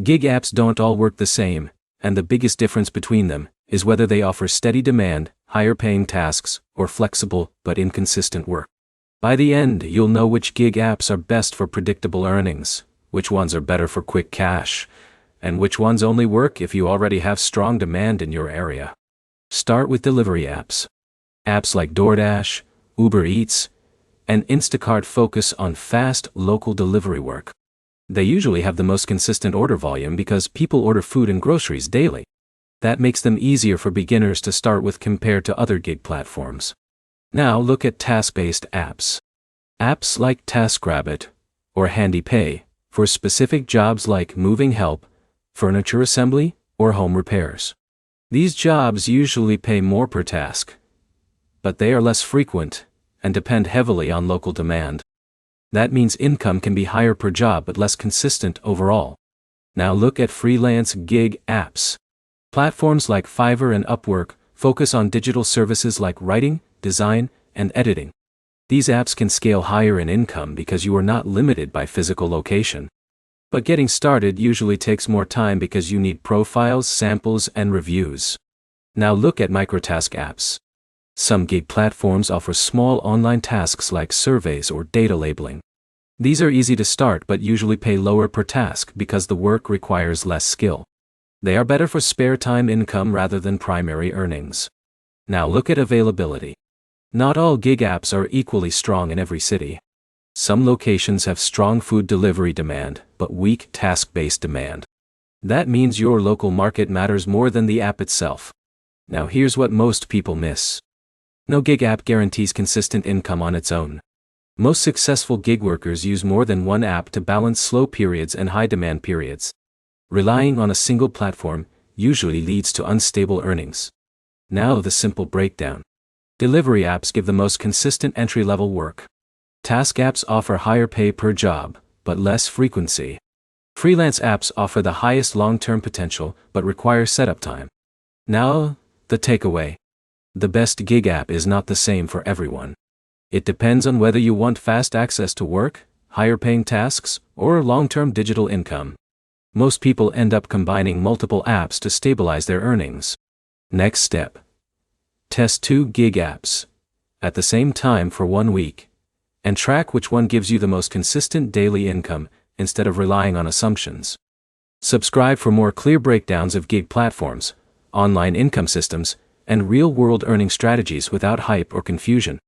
Gig apps don't all work the same, and the biggest difference between them is whether they offer steady demand, higher paying tasks, or flexible but inconsistent work. By the end, you'll know which gig apps are best for predictable earnings, which ones are better for quick cash, and which ones only work if you already have strong demand in your area. Start with delivery apps. Apps like DoorDash, Uber Eats, and Instacart focus on fast, local delivery work. They usually have the most consistent order volume because people order food and groceries daily. That makes them easier for beginners to start with compared to other gig platforms. Now look at task-based apps. Apps like TaskRabbit or HandyPay for specific jobs like moving help, furniture assembly, or home repairs. These jobs usually pay more per task, but they are less frequent and depend heavily on local demand. That means income can be higher per job but less consistent overall. Now look at freelance gig apps. Platforms like Fiverr and Upwork focus on digital services like writing, design, and editing. These apps can scale higher in income because you are not limited by physical location. But getting started usually takes more time because you need profiles, samples, and reviews. Now look at microtask apps. Some gig platforms offer small online tasks like surveys or data labeling. These are easy to start but usually pay lower per task because the work requires less skill. They are better for spare time income rather than primary earnings. Now look at availability. Not all gig apps are equally strong in every city. Some locations have strong food delivery demand, but weak task-based demand. That means your local market matters more than the app itself. Now here's what most people miss. No gig app guarantees consistent income on its own. Most successful gig workers use more than one app to balance slow periods and high demand periods. Relying on a single platform usually leads to unstable earnings. Now the simple breakdown. Delivery apps give the most consistent entry-level work. Task apps offer higher pay per job, but less frequency. Freelance apps offer the highest long-term potential, but require setup time. Now, the takeaway. The best gig app is not the same for everyone. It depends on whether you want fast access to work, higher-paying tasks, or long-term digital income. Most people end up combining multiple apps to stabilize their earnings. Next step. Test 2 gig apps at the same time for 1 week, and track which one gives you the most consistent daily income instead of relying on assumptions. Subscribe for more clear breakdowns of gig platforms, online income systems, and real-world earning strategies without hype or confusion.